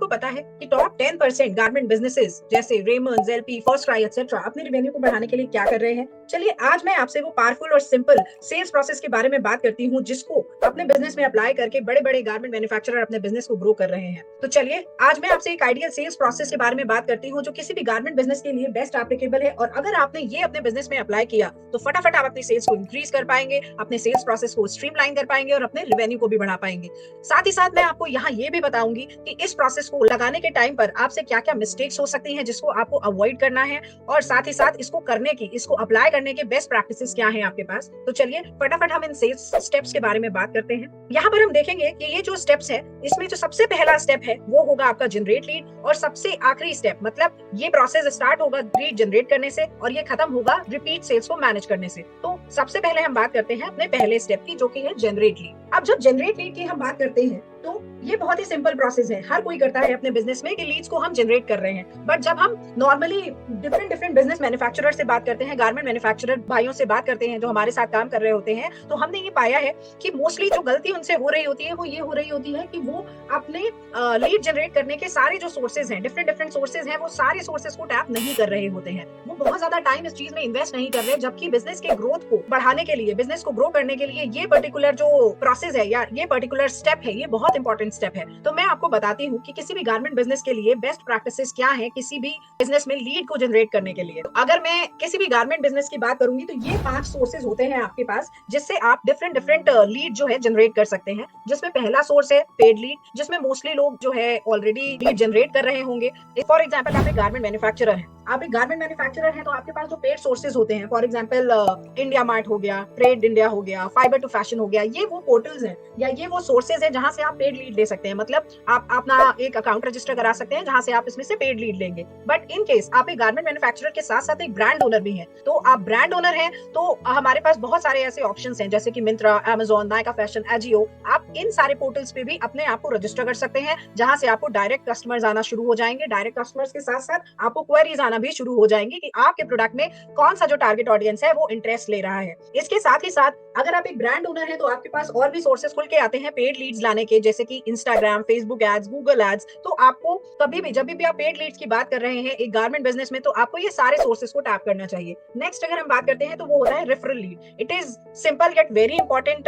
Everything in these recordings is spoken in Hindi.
आपको पता है कि टॉप 10% गारमेंट बिजनेसेस जैसे Raymond's, LP, first cry etcetera अपने रेवेन्यू को बढ़ाने के लिए क्या कर रहे हैं? चलिए आज मैं आपसे वो पावरफुल और सिंपल सेल्स प्रोसेस के बारे में बात करती हूँ जिसको अपने बिजनेस में अप्लाई करके बड़े-बड़े गारमेंट मैन्युफैक्चरर अपने बिजनेस को ग्रो कर रहे हैं। तो चलिए आज मैं आपसे एक आइडियल सेल्स प्रोसेस के बारे में बात करती हूँ जो किसी भी गारमेंट बिजनेस के लिए बेस्ट एप्लीकेबल है और अगर आपने ये अपने बिजनेस में अप्लाई किया तो फटाफट आप अपनी सेल्स को इंक्रीज कर पाएंगे, अपने सेल्स प्रोसेस को स्ट्रीमलाइन कर पाएंगे और अपने रेवेन्यू को भी बढ़ा पाएंगे। साथ ही साथ मैं आपको यहाँ ये भी बताऊंगी कि इस प्रोसेस को लगाने के टाइम पर आपसे क्या-क्या मिस्टेक्स हो सकती हैं जिसको आपको अवॉइड करना है और साथ ही साथ इसको अप्लाई करने के बेस्ट प्रैक्टिसेस क्या हैं आपके पास। तो चलिए फटाफट हम इन सेल्स स्टेप्स के बारे में बात करते हैं। यहाँ पर हम देखेंगे कि ये जो स्टेप्स है इसमें जो सबसे पहला स्टेप है वो होगा आपका जनरेट लीड और सबसे आखिरी स्टेप मतलब ये प्रोसेस स्टार्ट होगा लीड जनरेट करने से और ये खत्म होगा रिपीट सेल्स को मैनेज करने से। तो सबसे पहले हम बात करते हैं अपने पहले स्टेप की जो कि है जनरेट लीड। अब जब जनरेट लीड की हम बात करते हैं तो ये बहुत ही सिंपल प्रोसेस है, हर कोई करता है अपने बिजनेस में कि लीड्स को हम जनरेट कर रहे हैं। बट जब हम नॉर्मली डिफरेंट बिजनेस मैन्युफैक्चरर से बात करते हैं, गारमेंट मैन्युफैक्चरर भाइयों से बात करते हैं जो हमारे साथ काम कर रहे होते हैं, तो हमने ये पाया है कि मोस्टली जो गलती उनसे हो रही होती है वो ये हो रही होती है कि वो अपने लीड जनरेट करने के सारे जो सोर्सेज हैं, डिफरेंट सोर्सेज हैं, वो सारे सोर्सेज को टैप नहीं कर रहे होते हैं। वो बहुत ज्यादा टाइम इस चीज में इन्वेस्ट नहीं कर रहे, जबकि बिजनेस के ग्रोथ को बढ़ाने के लिए, बिजनेस को ग्रो करने के लिए ये पर्टिकुलर जो प्रोसेस है या ये पर्टिकुलर स्टेप है, ये बहुत इंपॉर्टेंट स्टेप है। तो मैं आपको बताती हूँ कि किसी भी गारमेंट बिजनेस के लिए बेस्ट प्रैक्टिसेस क्या है किसी भी बिजनेस में लीड को जनरेट करने के लिए। तो अगर मैं किसी भी गारमेंट बिजनेस की बात करूंगी तो ये 5 सोर्सेज होते हैं आपके पास जिससे आप डिफरेंट लीड जो है जनरेट कर सकते हैं। जिसमें पहला सोर्स है पेड लीड, जिसमें मोस्टली लोग जो है ऑलरेडी लीड जनरेट कर रहे होंगे। फॉर एग्जाम्पल आप एक गारमेंट मैन्युफैक्चरर है, आप एक गारमेंट मैन्युफैक्चरर है तो आपके पास जो पेड सोर्सेज होते हैं, फॉर एग्जाम्पल इंडिया मार्ट हो गया, ट्रेड इंडिया हो गया, फाइबर टू फैशन हो गया, ये वो पोर्टल्स हैं या ये वो सोर्सेज हैं जहां से आप पेड लीड ले सकते हैं। मतलब आप अपना एक अकाउंट रजिस्टर करा सकते हैं जहां से आप इसमें से पेड लीड लेंगे। बट इन केस आप एक गारमेंट मैन्युफैक्चरर के साथ साथ एक ब्रांड ओनर भी हैं, तो आप ब्रांड ओनर हैं तो हमारे पास बहुत सारे ऐसे ऑप्शंस हैं जैसे कि Myntra, Amazon, Nykaa fashion, AJIO. आप इन सारे पोर्टल्स पे भी अपने आप को रजिस्टर कर सकते हैं जहां से आपको डायरेक्ट कस्टमर्स आना शुरू हो जाएंगे। डायरेक्ट कस्टमर्स के साथ साथ आपको क्वेरीज आना भी शुरू हो जाएंगी कि आपके प्रोडक्ट में कौन सा जो टारगेट ऑडियंस है वो इंटरेस्ट ले रहा है। इसके साथ ही साथ अगर आप एक ब्रांड ओनर हैं तो आपके पास और भी सोर्सेज खुल के आते हैं पेड लीड्स लाने के, जैसे कि Instagram, Facebook ads, Google ads. तो आपको कभी भी जब भी आप पेड लीड्स की बात कर रहे हैं एक गारमेंट बिजनेस में तो आपको ये सारे सोर्सेज को टैप करना चाहिए। नेक्स्ट अगर हम बात करते हैं तो वो होता है referral lead. It is simple get very important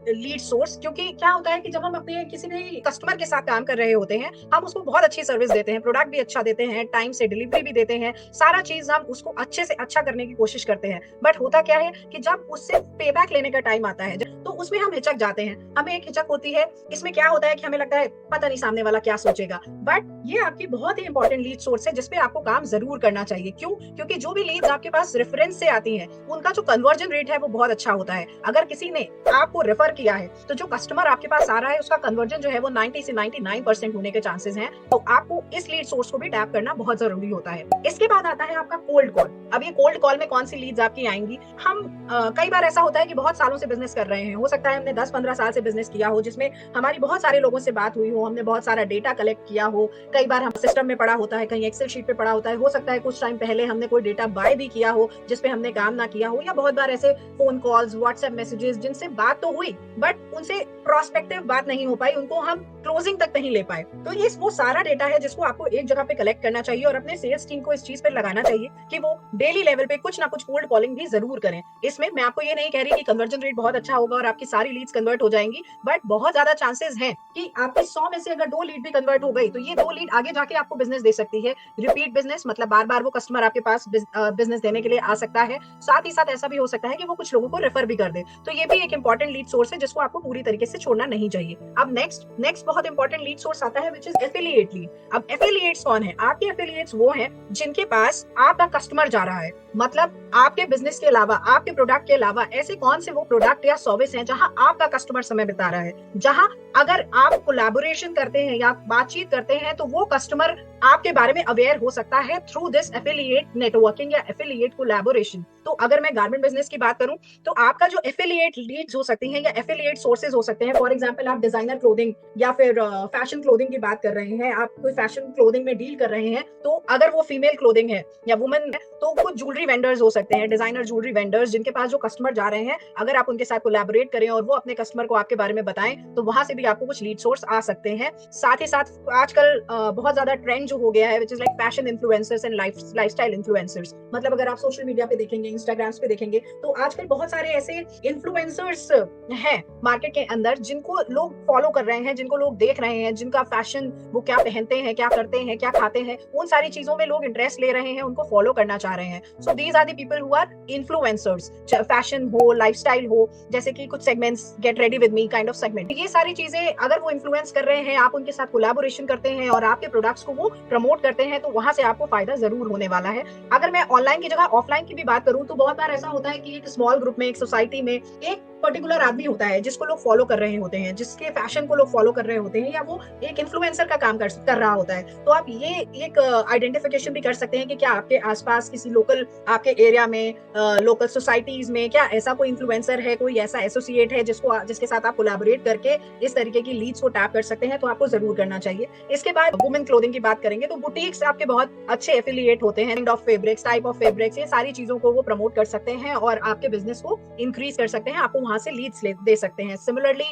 lead source, क्योंकि क्या होता है कि जब हम अपने किसी भी कस्टमर के साथ काम कर रहे होते हैं हम उसको बहुत अच्छी सर्विस देते हैं, प्रोडक्ट भी अच्छा देते हैं, टाइम से डिलीवरी भी देते हैं, सारा चीज हम उसको अच्छे से अच्छा करने की कोशिश करते हैं। बट होता क्या है कि जब उससे पेबैक लेने का टाइम आता है तो उसमें हम हिचक जाते हैं, हमें एक हिचक होती है। इसमें क्या होता है कि हमें लगता है पता नहीं सामने वाला क्या सोचेगा। बट ये आपकी बहुत ही इंपॉर्टेंट लीड सोर्स है जिसपे आपको काम जरूर करना चाहिए। क्यों? क्योंकि जो भी लीड्स आपके पास रेफरेंस से आती हैं उनका जो कन्वर्जन रेट है वो बहुत अच्छा होता है। अगर किसी ने आपको रेफर किया है तो जो कस्टमर आपके पास आ रहा है उसका कन्वर्जन जो है वो 90 से 99% होने के चांसेस हैं। तो आपको इस लीड सोर्स को भी टैप करना बहुत जरूरी होता है। इसके बाद आता है आपका कोल्ड कॉल। अब ये कोल्ड कॉल में कौन सी लीड्स आपकी आएंगी? हम कई बार ऐसा होता है कि बहुत सालों से बिजनेस कर रहे हैं, हो सकता है हमने 10-15 साल से बिजनेस किया हो जिसमें हमारी बहुत सारे लोगों से बात हुई हो, हमने बहुत सारा डेटा कलेक्ट किया हो, कई बार हम सिस्टम में पड़ा होता है, कहीं एक्सेल शीट पे पड़ा होता है, हो सकता है कुछ टाइम पहले हमने कोई डेटा बाय भी किया हो जिसपे हमने काम ना किया हो, या बहुत बार ऐसे फोन कॉल्स, व्हाट्सएप मैसेजेस जिनसे बात तो हुई बट उनसे प्रोस्पेक्टिव बात नहीं हो पाई, उनको हम क्लोजिंग तक नहीं ले पाए। तो ये वो सारा डेटा है जिसको आपको एक जगह पे कलेक्ट करना चाहिए और अपने सेल्स टीम को इस चीज पे लगाना चाहिए कि वो डेली लेवल पे कुछ ना कुछ कोल्ड कॉलिंग भी जरूर करें। इसमें मैं आपको ये नहीं कह रही कि कन्वर्जन रेट बहुत अच्छा होगा और आपकी सारी लीड्स कन्वर्ट हो जाएंगी, बट बहुत ज्यादा चांसेस हैं कि आपके 100 में से अगर 2 लीड भी कन्वर्ट हो गई तो ये 2 लीड आगे जाके आपको बिजनेस दे सकती है। रिपीट बिजनेस मतलब बार बार वो कस्टमर आपके पास बिजनेस देने के लिए आ सकता है। साथ ही साथ ऐसा भी हो सकता है कि वो कुछ लोगों को रेफर भी कर दे। तो ये भी एक इंपॉर्टेंट लीड सोर्स है जिसको आपको पूरी तरीके से छोड़ना नहीं चाहिए। अब नेक्स्ट बहुत इंपॉर्टेंट लीड सोर्स आता है विच इज एफिलिएट लीड। अब एफिलिएट्स कौन है? आपके एफिलिएट्स वो हैं जिनके पास आपका कस्टमर जा रहा है, मतलब आपके बिजनेस के अलावा, आपके प्रोडक्ट के अलावा ऐसे कौन से वो प्रोडक्ट या सर्विस हैं जहां आपका कस्टमर समय बिता रहा है, जहां अगर आप कोलैबोरेशन करते हैं या बातचीत करते हैं तो वो कस्टमर आपके बारे में अवेयर हो सकता है थ्रू दिस एफिलिएट नेटवर्किंग या एफिलिएट कोलैबोरेशन। तो अगर मैं गारमेंट बिजनेस की बात करूं तो आपका जो एफिलिएट लीड्स हो सकती हैं या एफिलिएट सोर्सेज हो सकते हैं, फॉर एग्जांपल आप डिजाइनर क्लोथिंग या फिर फैशन क्लोथिंग की बात कर रहे हैं, आप कोई फैशन क्लोथिंग में डील कर रहे हैं, तो अगर वो फीमेल क्लोथिंग है या वुमेन है तो कुछ ज्वेलरी वेंडर्स हो सकते हैं, डिजाइनर ज्वेलरी वेंडर्स जिनके पास जो कस्टमर जा रहे हैं, अगर अगर आप उनके साथ कोलैबोरेट करें और वो अपने कस्टमर को आपके बारे में बताएं, तो वहां से भी आपको कुछ लीड सोर्स आ सकते हैं। साथ ही साथ आजकल बहुत ज्यादा ट्रेंड जो हो गया है, which is like fashion influencers and lifestyle influencers. मतलब अगर आप सोशल मीडिया पे देखेंगे, इंस्टाग्राम्स पे देखेंगे, तो आजकल बहुत सारे ऐसे इन्फ्लुएंसर्स हैं मार्केट के अंदर जिनको लोग फॉलो कर रहे हैं, जिनको लोग देख रहे हैं, जिनका फैशन, वो क्या पहनते हैं, क्या करते हैं, क्या खाते हैं, उन सारी चीजों में लोग इंटरेस्ट ले रहे हैं, उनको फॉलो करना चाह रहे हैं। So these are the people who are influencers. Fashion हो, लाइफस्टाइल हो, जैसे कि कुछ segments, get ready with me kind of segment, ये सारी चीजें अगर वो इन्फ्लुएंस कर रहे हैं, आप उनके साथ कोलैबोरेशन करते हैं और आपके प्रोडक्ट्स को वो प्रमोट करते हैं, तो वहां से आपको फायदा जरूर होने वाला है। अगर मैं ऑनलाइन की जगह ऑफलाइन की भी बात करूं, तो बहुत बार ऐसा होता है कि एक स्मॉल ग्रुप में, एक सोसाइटी में एक पर्टिकुलर आदमी होता है जिसको लोग फॉलो कर रहे होते हैं, जिसके फैशन को लोग फॉलो कर रहे होते हैं, या वो एक इन्फ्लुएंसर का काम कर रहा होता है। तो आप ये एक आइडेंटिफिकेशन भी कर सकते हैं कि क्या आपके आसपास किसी लोकल, आपके एरिया में, लोकल सोसाइटीज में क्या ऐसा कोई इन्फ्लुएंसर है, कोई ऐसा एसोसिएट है जिसके साथ आप कोलैबोरेट करके इस तरीके की लीड्स को टैप कर सकते हैं, तो आपको जरूर करना चाहिए। इसके बाद वुमेन क्लोथिंग की बात करेंगे, तो बुटीक्स आपके बहुत अच्छे एफिलिएट होते हैं, of fabrics, type of fabrics, ये सारी चीजों को वो प्रमोट कर सकते हैं और आपके बिजनेस को इंक्रीज कर सकते हैं, आपको वहां से लीड्स दे सकते हैं। सिमिलरली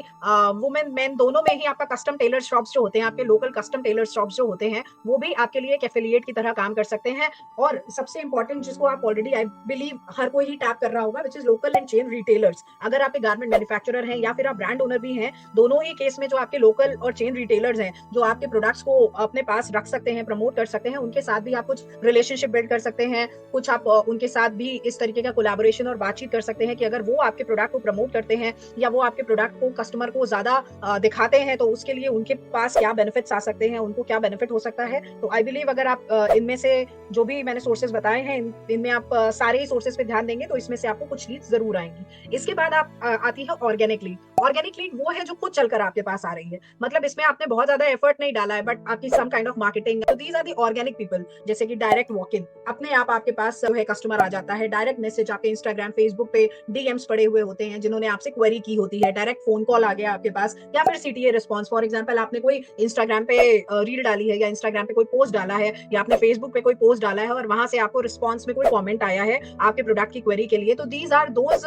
वुमेन मेन दोनों में ही आपका कस्टम टेलर शॉप्स जो होते हैं, आपके लोकल कस्टम टेलर शॉप्स जो होते हैं, वो भी आपके लिए एक एफिलिएट की तरह काम कर सकते हैं। और सबसे इंपॉर्टेंट, जिसको आप ऑलरेडी आई बिलीव हर कोई ही टैप कर रहा होगा, which is local and chain retailers. अगर आप एक गारमेंट मैन्युफैक्चरर हैं या फिर आप ब्रांड ओनर भी हैं, दोनों ही केस में जो आपके लोकल और चेन रिटेलर्स हैं, जो आपके प्रोडक्ट्स को अपने पास रख सकते हैं, प्रमोट कर सकते हैं, उनके साथ भी आप कुछ रिलेशनशिप बिल्ड कर सकते हैं। कुछ आप उनके साथ भी इस तरीके का कोलैबोरेशन और बातचीत कर सकते हैं कि अगर वो आपके प्रोडक्ट को प्रमोट करते हैं या वो आपके प्रोडक्ट को कस्टमर को ज्यादा दिखाते हैं, तो उसके लिए उनके पास क्या बेनिफिट्स आ सकते हैं, उनको क्या बेनिफिट हो सकता है। तो आई बिलीव अगर आप इनमें से जो भी मैंने सोर्सेज बताए हैं, इनमें आप सारे ही सोर्सेज पे ध्यान देंगे, तो इसमें से आपको कुछ लीड्स जरूर आएंगी। इसके बाद आप आती है ऑर्गेनिक लीड। ऑर्गेनिक लीड वो है जो खुद चलकर आपके पास आ रही है, मतलब इसमें आपने बहुत ज्यादा एफर्ट नहीं डाला है, बट आपकी सम काइंड ऑफ मार्केटिंग। तो these are the organic people, जैसे कि डायरेक्ट वॉक इन, अपने आप आपके पास जो है कस्टमर आ जाता है, डायरेक्ट मैसेज आपके इंस्टाग्राम, फेसबुक पे डीएम्स पड़े हुए होते हैं, जिन्होंने आपसे क्वेरी की होती है, डायरेक्ट फोन कॉल आ गया आपके पास, या फिर सीटीए रिस्पॉन्स। फॉर एग्जाम्पल, आपने कोई इंस्टाग्राम पे रील डाली है, या इंस्टाग्राम पे कोई पोस्ट डाला है, या आपने फेसबुक पे कोई पोस्ट डाला है और वहां से आपको रिस्पॉन्स में कोई कॉमेंट आया है आपके प्रोडक्ट की क्वेरी के लिए, तो these are those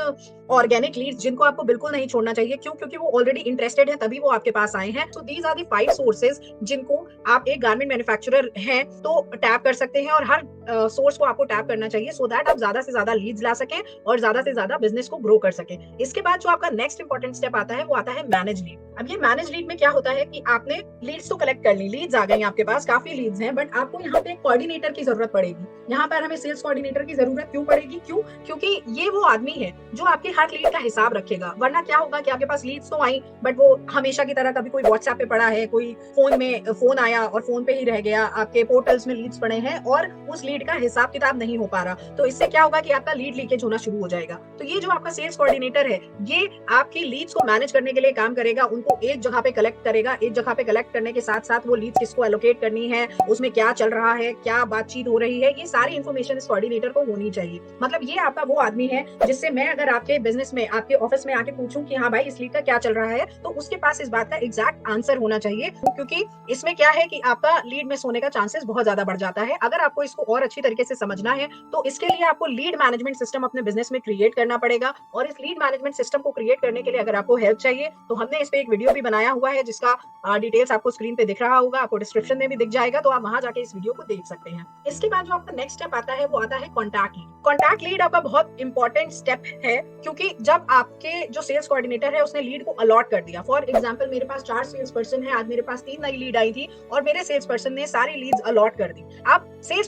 organic leads जिनको आपको बिल्कुल नहीं छोड़ना चाहिए। क्यों? क्योंकि वो ऑलरेडी इंटरेस्टेड है, तभी वो आपके पास आए हैं। So these are the 5 sources जिनको आप एक गारमेंट मैन्युफैक्चरर हैं तो टैप कर सकते हैं, और हर सोर्स को आपको टैप करना चाहिए, सो दैट आप ज्यादा से ज्यादा लीड्स ला सकें और ज्यादा से ज्यादा बिजनेस को ग्रो कर सकें। इसके बाद जो आपका नेक्स्ट इंपॉर्टेंट स्टेप आता है, वो आता है मैनेज लीड। अब ये मैनेज लीड में क्या होता है कि आपने लीड्स तो कलेक्ट कर ली, लीड्स आ गई आपके पास, काफी लीड्स हैं, बट आपको यहाँ पे कोऑर्डिनेटर की जरूरत पड़ेगी। यहाँ पर हमें सेल्स कोऑर्डिनेटर की जरूरत क्यों पड़ेगी? क्यों? क्योंकि ये वो आदमी है जो आपके हर लीड का हिसाब रखेगा। वरना क्या होगा कि आपके पास लीड्स तो आई, बट वो हमेशा की तरह कभी कोई व्हाट्सएप पे पड़ा है, कोई फोन आया और फोन पे ही रह गया, आपके पोर्टल्स में लीड्स पड़े हैं और उस लीड का हिसाब किताब नहीं हो पा रहा। तो इससे क्या होगा कि आपका लीड लीकेज होना शुरू हो जाएगा। तो ये जो आपका सेल्स कोऑर्डिनेटर है, ये आपकी लीड्स को मैनेज करने के लिए काम करेगा, उनको एक जगह पे कलेक्ट करेगा। एक जगह पे कलेक्ट करने के साथ साथ वो लीड्स किसको एलोकेट करनी है, उसमें क्या चल रहा है, क्या बातचीत हो रही है, ये सारी इंफॉर्मेशन इस कोऑर्डिनेटर को होनी चाहिए। मतलब ये आपका वो आदमी है जिससे मैं अगर आपके बिजनेस में, आपके ऑफिस में आके पूछूं कि हाँ भाई इस लीड का क्या चल रहा है, तो उसके पास इस बात का एग्जैक्ट आंसर होना चाहिए। क्योंकि इसमें क्या है कि आपका लीड मिस होने का चांसेस बहुत ज्यादा बढ़ जाता है। अगर आपको इसको और अच्छी तरीके से समझना है, तो इसके लिए आपको लीड मैनेजमेंट सिस्टम अपने बिजनेस में क्रिएट करना पड़ेगा। और इस लीड मैनेजमेंट सिस्टम को क्रिएट करने के लिए अगर आपको हेल्प चाहिए, तो हमने इस पे एक वीडियो भी बनाया हुआ है, जिसका डिटेल्स आपको स्क्रीन पे दिख रहा होगा, आपको डिस्क्रिप्शन में भी दिख जाएगा, तो आप वहां जाके इस वीडियो को देख सकते हैं। इसके बाद जो आपका नेक्स्ट स्टेप आता है, वो आता है कॉन्टैक्ट लीड। कॉन्टैक्ट लीड आपका बहुत इंपॉर्टेंट स्टेप है, क्योंकि जब आपके जो सेल्स कोऑर्डिनेटर है उसने लीड को अलॉट कर दिया, फॉर एग्जांपल मेरे पास 4 सेल्स पर्सन है, आज मेरे पास 3 नई लीड आई थी और मेरे सेल्स पर्सन ने सारी लीड्स अलॉट कर दी। अब सेल्स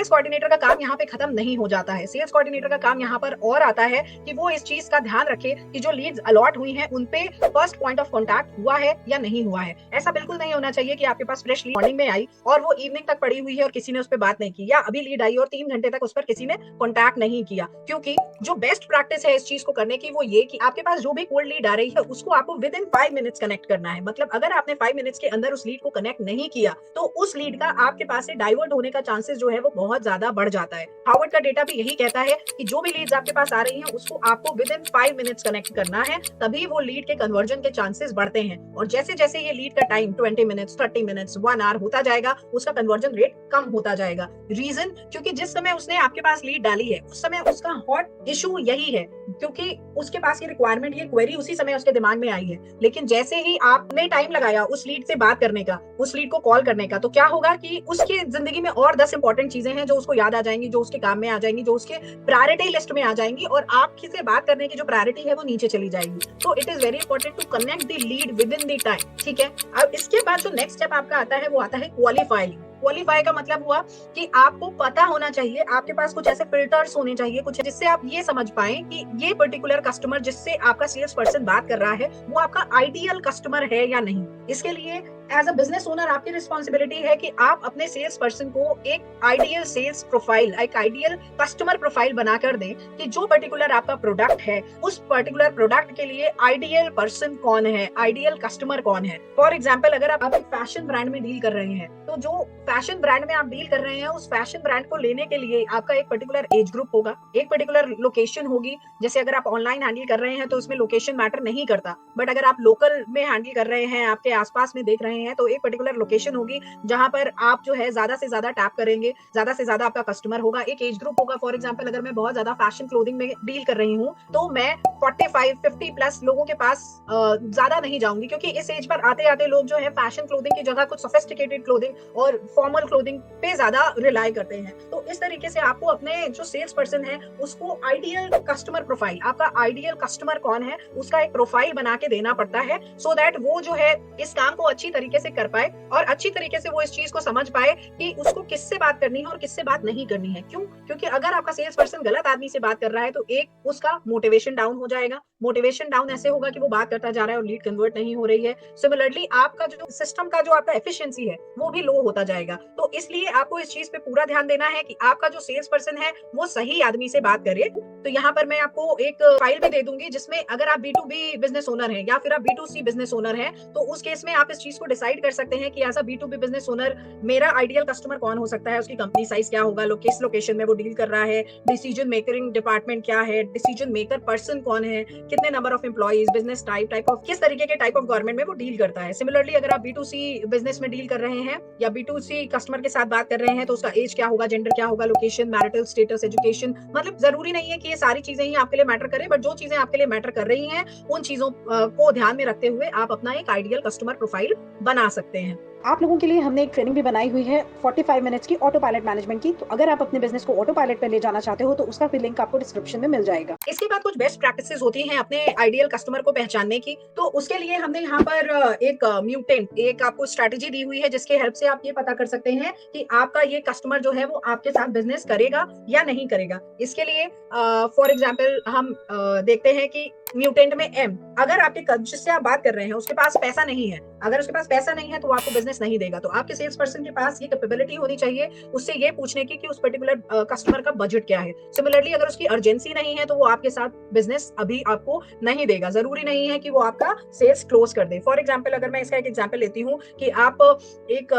कोऑर्डिनेटर का काम यहाँ पे खत्म नहीं हो जाता है। सेल्स कोऑर्डिनेटर का काम यहाँ पर और आता है कि वो इस चीज का ध्यान रखे कि जो लीड्स अलॉट हुई हैं उन पे फर्स्ट पॉइंट ऑफ कांटेक्ट हुआ है या नहीं हुआ है। ऐसा बिल्कुल नहीं होना चाहिए कि आपके पास फ्रेश लीड मॉर्निंग में आई और वो इवनिंग तक पड़ी हुई है और किसी ने उस पर बात नहीं की, या अभी लीड आई और 3 घंटे तक उस पर किसी ने कांटेक्ट नहीं किया। क्योंकि जो बेस्ट प्रैक्टिस है इस चीज को करने की, वो ये कि आपके पास जो भी कोल्ड लीड आ रही है उसको आपको विद इन 5 मिनट्स कनेक्ट करना है। मतलब अगर आपने 5 मिनट्स के अंदर उस लीड को कनेक्ट नहीं किया, तो उस लीड का आपके पास से डाइवर्ट होने का चांसेस जो है वो बहुत ज्यादा बढ़ जाता है। हार्वर्ड का डेटा भी यही कहता है कि जो भी लीड्स आपके पास आ रही हैं उसको आपको विद इन 5 मिनट्स कनेक्ट करना है, तभी वो लीड के कन्वर्जन के चांसेस बढ़ते हैं। और जैसे जैसे ये लीड का टाइम 20 मिनट्स 30 मिनट्स 1 आवर होता जाएगा, उसका कन्वर्जन रेट कम होता जाएगा। रीजन, क्योंकि जिस समय उसने आपके पास लीड डाली है उस समय उसका हॉट इशू यही है, क्योंकि उसके पास ये रिक्वायरमेंट, ये क्वेरी उसी समय उसके दिमाग में आई है। लेकिन जैसे ही आपने टाइम लगाया उस लीड से बात करने का, उस लीड को कॉल करने का, तो क्या होगा कि उसकी जिंदगी में और 10 इंपॉर्टेंट चीजें हैं जो उसको याद आ जाएंगी, जो उसके काम में आ जाएंगी, जो उसके प्रायोरिटी लिस्ट में आ जाएंगी, और आपसे बात करने की जो प्रायोरिटी है वो नीचे चली जाएगी। तो it is very important to connect the lead with in the time. ठीक है, अब इसके बाद जो नेक्स्ट स्टेप आपका आता है वो आता है क्वालिफाइंग। क्वालिफाई का मतलब हुआ कि आपको पता होना चाहिए, आपके पास कुछ ऐसे फिल्टर्स होने चाहिए, कुछ जिससे आप ये समझ पाए कि ये पर्टिकुलर कस्टमर जिससे आपका सेल्स पर्सन बात कर रहा है वो आपका आइडियल कस्टमर है या नहीं। इसके लिए एज अ बिजनेस ओनर आपकी रिस्पॉन्सिबिलिटी है कि आप अपने सेल्स पर्सन को एक आइडियल सेल्स प्रोफाइल, एक आइडियल कस्टमर प्रोफाइल बनाकर दें कि जो पर्टिकुलर आपका प्रोडक्ट है उस पर्टिकुलर प्रोडक्ट के लिए आइडियल पर्सन कौन है, आइडियल कस्टमर कौन है। फॉर एग्जाम्पल, अगर आप एक फैशन ब्रांड में डील कर रहे हैं तो जो फैशन ब्रांड में आप डील कर रहे हैं उस फैशन ब्रांड को लेने के लिए आपका एक पर्टिकुलर एज ग्रुप होगा, एक पर्टिकुलर लोकेशन होगी। जैसे अगर आप ऑनलाइन हैंडल कर रहे हैं तो उसमें लोकेशन मैटर नहीं करता, बट अगर आप लोकल में हैंडल कर रहे हैं, आपके आसपास में देख रहे हैं, तो एक पर्टिकुलर लोकेशन होगी जहां पर आप जो है ज्यादा से ज्यादा टैप करेंगे, ज्यादा से ज्यादा आपका कस्टमर होगा। एक एज ग्रुप होगा, फॉर एग्जांपल अगर मैं बहुत ज्यादा फैशन क्लोथिंग में डील कर रही हूँ तो मैं 45-50 प्लस लोगों के पास ज्यादा नहीं जाऊंगी, क्योंकि इस एज पर आते आते लोग जो है फैशन क्लोथिंग की जगह कुछ सोफिस्टिकेटेड क्लोथिंग और फॉर्मल क्लोथिंग पे ज्यादा रिलाई करते हैं। तो इस तरीके से आपको अपने जो सेल्स पर्सन है उसको आइडियल कस्टमर प्रोफाइल, आपका आइडियल कस्टमर कौन है उसका एक प्रोफाइल बना के देना पड़ता है, सो दैट वो जो है इस काम को अच्छी तरीके से कर पाए और अच्छी तरीके से वो इस चीज को समझ पाए कि उसको किससे बात करनी है और किससे बात नहीं करनी है। क्यों? क्योंकि अगर आपका सेल्स पर्सन गलत आदमी से बात कर रहा है तो एक उसका मोटिवेशन डाउन हो जाएगा। मोटिवेशन डाउन ऐसे होगा कि वो बात करता जा रहा है और लीड कन्वर्ट नहीं हो रही है। सिमिलरली आपका जो सिस्टम का जो आपका एफिशिएंसी है वो भी लो होता जाएगा। तो इसलिए आपको इस चीज पे पूरा ध्यान देना है कि आपका जो सेल्स पर्सन है वो सही आदमी से बात करे। तो यहाँ पर मैं आपको एक फाइल भी दे दूंगी जिसमें अगर आप B2B बिजनेस ओनर हैं या फिर आप B2C बिजनेस ओनर हैं तो उस केस में आप इस चीज को डिसाइड कर सकते हैं कि as a B2B business owner मेरा आइडियल कस्टमर कौन हो सकता है, उसकी कंपनी साइज क्या होगा, किस लोकेशन में वो डील कर रहा है, डिसीजन मेकिंग डिपार्टमेंट क्या है, डिसीजन मेकर पर्सन कौन है, कितने number of employees, business type of किस तरीके के टाइप ऑफ गवर्नमेंट में वो डील करता है। सिमिलरली अगर आप B2C बिजनेस में डील कर रहे हैं या B2C कस्टमर के साथ बात कर रहे हैं तो उसका एज क्या होगा, जेंडर क्या होगा, लोकेशन, मैरिटल स्टेटस, एजुकेशन, मतलब जरूरी नहीं है कि ये सारी चीजें ही आपके लिए मैटर करें, बट जो चीजें आपके लिए मैटर कर रही हैं उन चीजों को ध्यान में रखते हुए आप अपना एक आइडियल कस्टमर प्रोफाइल बना सकते हैं। आप लोगों के लिए हमने एक ट्रेनिंग भी बनाई हुई है 45 मिनट्स की ऑटो पायलट मैनेजमेंट की, तो अगर आप अपने बिजनेस को ऑटो पायलट पे ले जाना चाहते हो तो उसका भी लिंक आपको डिस्क्रिप्शन में मिल जाएगा। इसके बाद कुछ बेस्ट प्रैक्टिसेस होती हैं अपने आइडियल कस्टमर को पहचानने की, तो उसके लिए हमने यहाँ पर एक म्यूटेंट एक आपको स्ट्रैटेजी दी हुई है जिसके हेल्प से आप ये पता कर सकते हैं कि आपका ये कस्टमर जो है वो आपके साथ बिजनेस करेगा या नहीं करेगा। इसके लिए फॉर एग्जाम्पल हम देखते हैं कि म्यूटेंट में M, अगर आपके जिससे आप बात कर रहे हैं उसके पास पैसा नहीं है, अगर उसके पास पैसा नहीं है तो वो आपको बिजनेस नहीं देगा। तो आपके सेल्स पर्सन के पास ये कैपेबिलिटी होनी चाहिए उससे ये पूछने की कि उस पर्टिकुलर कस्टमर का बजट क्या है। सिमिलरली अगर उसकी अर्जेंसी नहीं है तो वो आपके साथ बिजनेस अभी आपको नहीं देगा। जरूरी नहीं है कि वो आपका सेल्स क्लोज कर दे। फॉर एग्जाम्पल अगर मैं इसका एक एग्जाम्पल लेती हूँ कि आप एक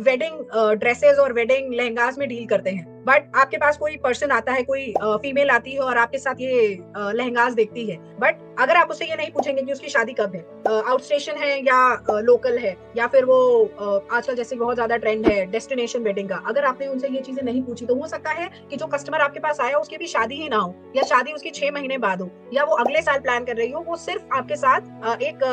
वेडिंग ड्रेसेस और वेडिंग लहंगास में डील करते हैं, बट आपके पास कोई पर्सन आता है, कोई फीमेल आती है और आपके साथ ये लहंगास देखती है, बट अगर आप उससे ये नहीं पूछेंगे कि उसकी शादी कब है, आउट स्टेशन है या लोकल है, या फिर वो आजकल जैसे बहुत ज्यादा ट्रेंड है डेस्टिनेशन वेडिंग का, अगर आपने उनसे ये चीजें नहीं पूछी तो हो सकता है कि जो कस्टमर आपके पास आया उसकी भी शादी ही ना हो या शादी उसकी 6 महीने बाद हो या वो अगले साल प्लान कर रही हो, वो सिर्फ आपके साथ एक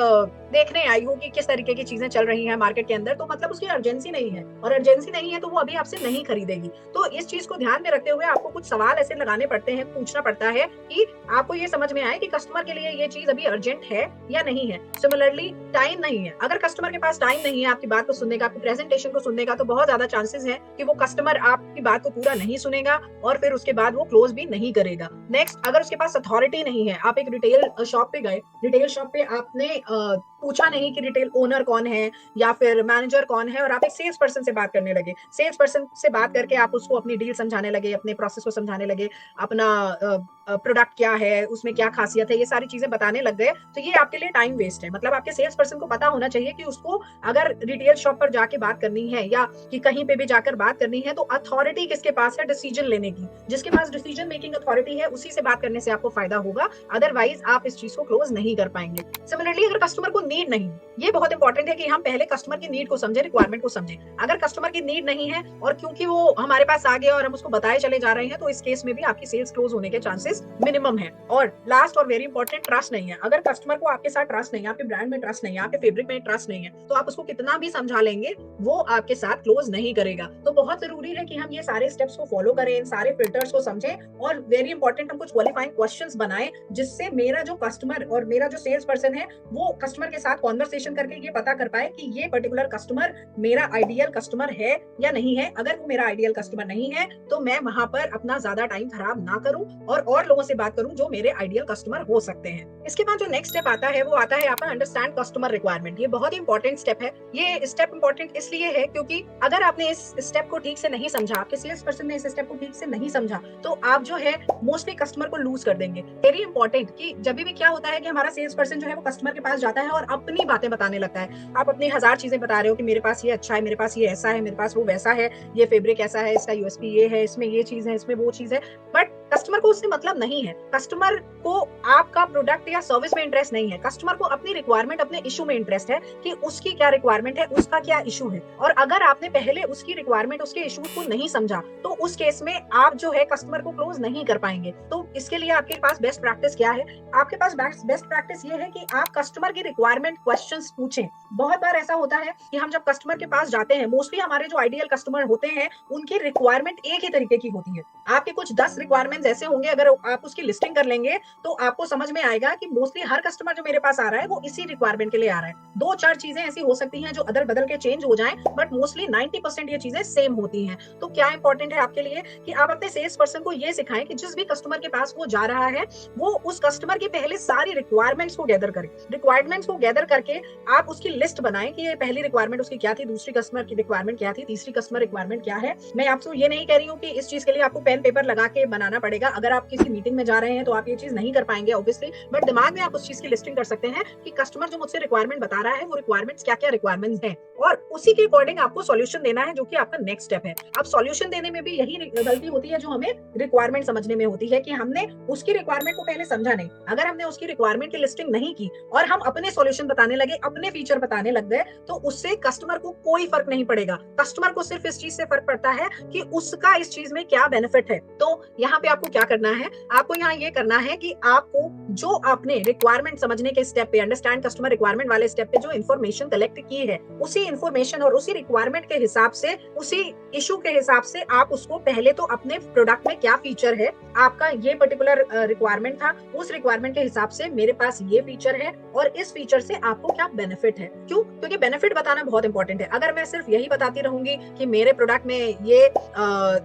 देखने आई हो कि किस तरीके की चीजें चल रही हैं मार्केट के अंदर, तो मतलब उसकी अर्जेंसी नहीं है, और अर्जेंसी नहीं है तो वो अभी आपसे नहीं खरीदेगी। तो इस चीज को ध्यान में रखते हुए आपको कुछ सवाल ऐसे लगाने पड़ते हैं, पूछना पड़ता है कि आपको ये समझ में आए कि कस्टमर के लिए ये चीज अभी अर्जेंट है या नहीं है। सिमिलरली टाइम नहीं है, अगर कस्टमर के पास टाइम नहीं है आपकी बात को सुनने का, आपकी प्रेजेंटेशन को सुनने का, तो बहुत ज्यादा चांसेस है कि वो कस्टमर आपकी बात को पूरा नहीं सुनेगा और फिर उसके बाद वो क्लोज भी नहीं करेगा। नेक्स्ट, अगर उसके पास अथॉरिटी नहीं है, आप एक रिटेल शॉप पे गए, रिटेल शॉप पे आपने पूछा नहीं कि रिटेल ओनर कौन है या फिर मैनेजर कौन है, और आप एक सेल्स पर्सन से बात करने लगे। सेल्स पर्सन से बात करके आप उसको अपनी डील समझाने लगे, अपने प्रोसेस को समझाने लगे, अपना प्रोडक्ट क्या है, उसमें क्या खासियत है, ये सारी चीजें बताने लग गए, तो ये आपके लिए टाइम वेस्ट है। मतलब आपके सेल्स पर्सन को पता होना चाहिए कि उसको अगर रिटेल शॉप पर जाके बात करनी है या कि कहीं पे भी जाकर बात करनी है, तो अथॉरिटी किसके पास है डिसीजन लेने की, जिसके पास डिसीजन मेकिंग अथॉरिटी है उसी से बात करने से आपको फायदा होगा, अदरवाइज आप इस चीज को क्लोज नहीं कर पाएंगे। सिमिलरली अगर कस्टमर को नीड नहीं, ये बहुत इंपॉर्टेंट है कि हम पहले कस्टमर की नीड को समझे, रिक्वायरमेंट को समझे। अगर कस्टमर की नीड नहीं है और क्योंकि वो हमारे पास आ गया और हम उसको बताए चले जा रहे हैं, तो इस केस में भी आपकी सेल्स क्लोज होने के चांसेस मिनिमम है। और लास्ट और वेरी इंपॉर्टेंट, ट्रस्ट नहीं है। अगर कस्टमर को आपके साथ ट्रस्ट नहीं है, आपके ब्रांड में ट्रस्ट नहीं है, आपके फैब्रिक में ट्रस्ट नहीं है, तो आप उसको कितना भी समझा लेंगे वो आपके साथ क्लोज नहीं करेगा। तो बहुत जरूरी है कि हम ये सारे स्टेप्स को फॉलो करें, इन सारे फिल्टर्स को समझें, और वेरी इंपॉर्टेंट हम कुछ क्वालिफाइंग क्वेश्चंस बनाएं, जिससे मेरा जो कस्टमर और मेरा जो सेल्स पर्सन है वो कस्टमर के साथ कॉन्वर्सेशन करके ये पता कर पाए कि ये पर्टिकुलर कस्टमर मेरा आइडियल कस्टमर है या नहीं है। अगर वो मेरा आइडियल कस्टमर नहीं है तो मैं वहां पर अपना ज्यादा टाइम खराब ना करूं और लोगों से बात करूं जो मेरे आइडियल कस्टमर हो सकते हैं। इसके बाद जो नेक्स्ट स्टेप आता है वो आता है आपका अंडरस्टैंड कस्टमर रिक्वायरमेंट। ये बहुत ही इंपॉर्टेंट स्टेप है। ये स्टेप इंपॉर्टेंट इसलिए है क्योंकि अगर आपने इस स्टेप को ठीक से नहीं समझा, आपके सेल्स पर्सन ने इस स्टेप को ठीक से नहीं समझा, तो आप जो है मोस्टली कस्टमर को लूज कर देंगे। वेरी इंपॉर्टेंट कि जब भी क्या होता है कि हमारा सेल्स पर्सन जो है वो कस्टमर के पास जाता है और अपनी बातें बताने लगता है। आप अपनी 1000 चीजें बता रहे हो कि मेरे पास ये अच्छा है, मेरे पास ये ऐसा है, मेरे पास वो वैसा है, ये फैब्रिक ऐसा है, इसका यूएसपी ये है, इसमें ये चीज है, इसमें वो चीज है, बट कस्टमर को उससे मतलब नहीं है। कस्टमर को आपका प्रोडक्ट या सर्विस में इंटरेस्ट नहीं है। कस्टमर को अपनी रिक्वायरमेंट, अपने इशू में इंटरेस्ट है कि उसकी क्या रिक्वायरमेंट है, उसका क्या इशू है। और अगर आपने पहले उसकी रिक्वायरमेंट, उसके इशू को नहीं समझा, तो उस केस में आप जो है कस्टमर को क्लोज नहीं कर पाएंगे। तो इसके लिए आपके पास बेस्ट प्रैक्टिस क्या है? आपके पास बेस्ट प्रैक्टिस ये है कि आप कस्टमर की रिक्वायरमेंट क्वेश्चंस पूछें। बहुत बार ऐसा होता है कि हम जब कस्टमर के पास जाते हैं, मोस्टली हमारे जो आइडियल कस्टमर होते हैं उनकी रिक्वायरमेंट एक ही तरीके की होती है। आपके कुछ 10 रिक्वायरमेंट्स ऐसे होंगे, अगर आप उसकी लिस्टिंग कर लेंगे तो आपको समझ में आएगा कि मोस्टली हर कस्टमर जो मेरे पास आ रहा है वो इसी रिक्वायरमेंट के लिए आ रहा है। 2-4 चीजें ऐसी हो सकती हैं जो अदल बदल के चेंज हो जाएं, बट मोस्टली 90% ये चीजें सेम होती हैं। तो क्या इंपॉर्टेंट है आपके लिए कि आप अपने सेल्स पर्सन को ये सिखाएं कि जिस भी कस्टमर के पास वो जा रहा है वो उस कस्टमर की पहले सारी रिक्वायरमेंट्स को गैदर करे। रिक्वायरमेंट्स को गैदर करके आप उसकी लिस्ट बनाएं कि ये पहली रिक्वायरमेंट उसकी क्या थी, दूसरी कस्टमर की रिक्वायरमेंट क्या थी, तीसरी कस्टमर रिक्वायरमेंट क्या है। मैं आपसे ये नहीं कह रही हूँ कि इस चीज के लिए आपको पेन पेपर लगा के बनाना पड़ेगा। अगर आप किसी मीटिंग में जा रहे हैं तो आप ये चीज नहीं कर पाएंगे ऑब्वियसली, बट दिमाग में आप उस चीज की लिस्टिंग कर सकते हैं कि कस्टमर जो मुझसे रिक्वायरमेंट बता रहा है वो रिक्वायरमेंट्स क्या क्या रिक्वायरमेंट्स हैं, और उसी के अकॉर्डिंग आपको सॉल्यूशन देना है, जो कि आपका नेक्स्ट स्टेप है। अब सॉल्यूशन देने में भी यही गलती होती है जो हमें रिक्वायरमेंट समझने में होती है कि हमने उसकी रिक्वायरमेंट को पहले समझा नहीं। अगर हमने उसकी रिक्वायरमेंट की लिस्टिंग नहीं की और हम अपने सॉल्यूशन बताने लगे, अपने फीचर बताने लग गए, तो उससे कस्टमर को कोई फर्क नहीं पड़ेगा। कस्टमर को सिर्फ इस चीज से फर्क पड़ता है कि उसका इस चीज में क्या बेनिफिट है। तो यहाँ पे आपको क्या करना है? आपको यहाँ ये करना है कि आपको जो आपने रिक्वायरमेंट समझने के स्टेप पे, अंडरस्टैंड कस्टमर रिक्वायरमेंट वाले स्टेप पे जो इन्फॉर्मेशन कलेक्ट की है, उसी इन्फॉर्मेशन और उसी रिक्वायरमेंट के हिसाब से, उसी इशू के हिसाब से आप उसको पहले तो अपने प्रोडक्ट में क्या फीचर है, आपका ये पर्टिकुलर रिक्वायरमेंट था, उस रिक्वायरमेंट के हिसाब से मेरे पास ये फीचर है और इस फीचर से आपको क्या बेनिफिट है। क्यों? क्योंकि बेनिफिट बताना बहुत इंपॉर्टेंट है। अगर मैं सिर्फ यही बताती रहूंगी कि मेरे प्रोडक्ट में ये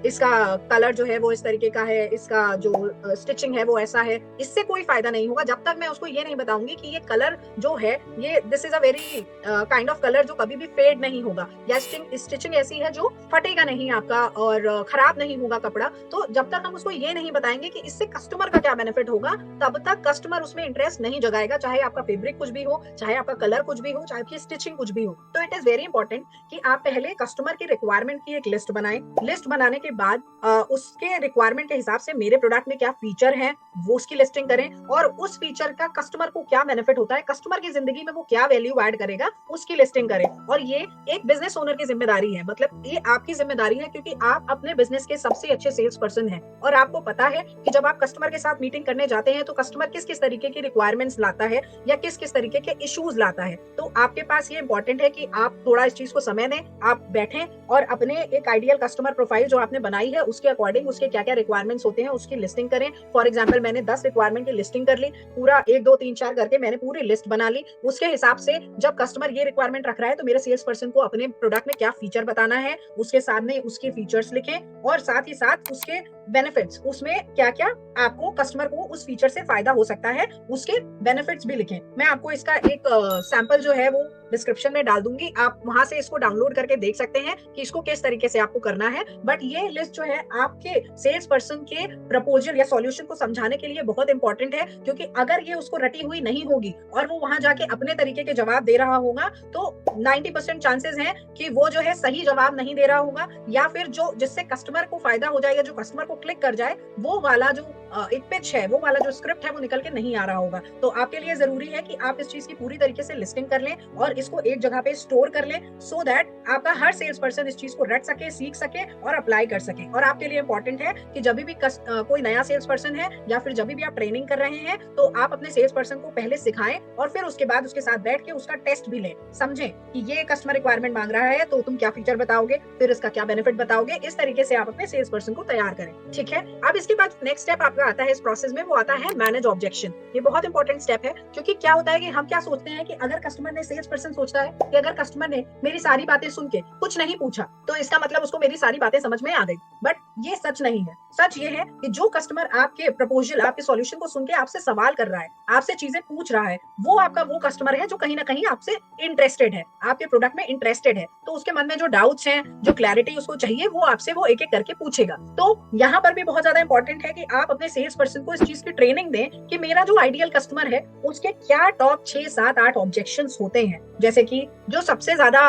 इसका कलर जो है वो इस तरीके का है, इसका जो स्टिचिंग है वो ऐसा है, इससे कोई फायदा नहीं होगा जब तक मैं उसको ये नहीं बताऊंगी कि ये कलर जो है ये this is a very kind of colour जो कभी भी फेड नहीं होगा, या स्टिचिंग ऐसी है जो फटेगा नहीं आपका और खराब नहीं होगा कपड़ा। तो जब तक हम उसको ये नहीं बताएंगे कि इससे कस्टमर का क्या बेनिफिट होगा, तब तक कस्टमर उसमें इंटरेस्ट नहीं जगाएगा, चाहे आपका फैब्रिक कुछ भी हो, चाहे आपका कलर कुछ भी हो, चाहे आपकी स्टिचिंग कुछ भी हो। तो इट इज वेरी इंपॉर्टेंट कि आप पहले कस्टमर की रिक्वायरमेंट की एक लिस्ट बनाएं। लिस्ट बनाने के बाद उसके रिक्वायरमेंट के हिसाब से मेरे प्रोडक्ट में क्या फीचर है वो उसकी लिस्टिंग करें, और उस फीचर का कस्टमर को क्या बेनिफिट होता है, कस्टमर की जिंदगी में वो क्या वैल्यू ऐड करेगा, उसकी लिस्टिंग करें। और ये एक बिजनेस ओनर की जिम्मेदारी है, मतलब ये आपकी जिम्मेदारी है, क्योंकि आप अपने बिजनेस के सबसे अच्छे सेल्स पर्सन हैं और आपको पता है कि जब आप कस्टमर के साथ मीटिंग करने जाते हैं तो कस्टमर किस किस तरीके की रिक्वायरमेंट्स लाता है या किस किस तरीके के इश्यूज लाता है। तो आपके पास ये इंपॉर्टेंट है कि आप थोड़ा इस चीज को समय दें, आप बैठें और अपने एक आइडियल कस्टमर प्रोफाइल जो आपने बनाई है उसके अकॉर्डिंग उसके क्या क्या रिक्वायरमेंट्स होते हैं उसकी लिस्टिंग करें। फॉर एग्जाम्पल मैंने 10 रिक्वायरमेंट की लिस्टिंग कर ली, पूरा 1 2 3 4 करके मैंने पूरी लिस्ट बना ली। उसके हिसाब से जब कस्टमर ये रिक्वायरमेंट रख रहा है तो मेरे सेल्स पर्सन को अपने प्रोडक्ट में क्या फीचर बताना है, उसके साथ साथ में उसके फीचर्स लिखें और साथ ही साथ उसके बेनिफिट्स, उसमें क्या क्या आपको कस्टमर को उस फीचर से फायदा हो सकता है, उसके बेनिफिट्स भी लिखें। मैं आपको इसका एक सैंपल जो है वो डिस्क्रिप्शन में डाल दूंगी, आप वहां से इसको डाउनलोड करके देख सकते हैं कि इसको किस तरीके से आपको करना है। बट ये लिस्ट जो है आपके सेल्स पर्सन के प्रपोजल या सॉल्यूशन को समझाने के लिए बहुत इंपॉर्टेंट है, क्योंकि अगर ये उसको रटी हुई नहीं होगी और वो वहां जाके अपने तरीके के जवाब दे रहा होगा तो 90% चांसेस हैं कि वो जो है सही जवाब नहीं दे रहा होगा, या फिर जो जिससे कस्टमर को फायदा हो जाए या जो कस्टमर को क्लिक कर जाए वो वाला जो एक पिच है, वो वाला जो स्क्रिप्ट है वो निकल के नहीं आ रहा होगा। तो आपके लिए जरूरी है कि आप इस चीज की पूरी तरीके से लिस्टिंग कर लें और इसको एक जगह पे स्टोर कर लें, सो दैट आपका हर सेल्स पर्सन इस चीज को रट सके, सीख सके और अप्लाई कर सके। और आपके लिए इंपॉर्टेंट है कि जब भी कोई नया सेल्स पर्सन है या फिर जब भी आप ट्रेनिंग कर रहे हैं तो आप अपने सेल्स पर्सन को पहले सिखाएं और फिर उसके बाद उसके साथ बैठ के उसका टेस्ट भी लें, समझें कि ये कस्टमर रिक्वायरमेंट मांग रहा है तो तुम क्या फीचर बताओगे, फिर इसका क्या बेनिफिट बताओगे। इस तरीके से आप अपने सेल्स पर्सन को तैयार करें, ठीक है। अब इसके बाद नेक्स्ट स्टेप आपका आता है इस प्रोसेस में, वो आता है मैनेज ऑब्जेक्शन। ये बहुत इंपॉर्टेंट स्टेप है, क्योंकि क्या होता है कि हम क्या सोचते हैं कि अगर कस्टमर ने, सेल्स पर्सन सोचता है कि अगर कस्टमर ने मेरी सारी बातें सुन के कुछ नहीं पूछा तो इसका मतलब उसको मेरी सारी बातें समझ में आ गई। बट ये सच नहीं है। सच ये है कि जो कस्टमर आपके प्रपोजल, आपके सॉल्यूशन को सुन के आपसे सवाल कर रहा है, आपसे चीजें पूछ रहा है, वो आपका वो कस्टमर है जो कहीं ना कहीं आपसे इंटरेस्टेड है, आपके प्रोडक्ट में इंटरेस्टेड है। तो उसके मन में जो डाउट्स हैं, जो क्लैरिटी उसको चाहिए, वो आपसे वो एक एक करके पूछेगा। तो यहाँ पर भी बहुत ज्यादा इंपॉर्टेंट है कि आप अपने सेल्स पर्सन को इस चीज की ट्रेनिंग दें कि मेरा जो आइडियल कस्टमर है उसके क्या टॉप 6, 7, 8 ऑब्जेक्शंस होते हैं। जैसे कि जो सबसे ज्यादा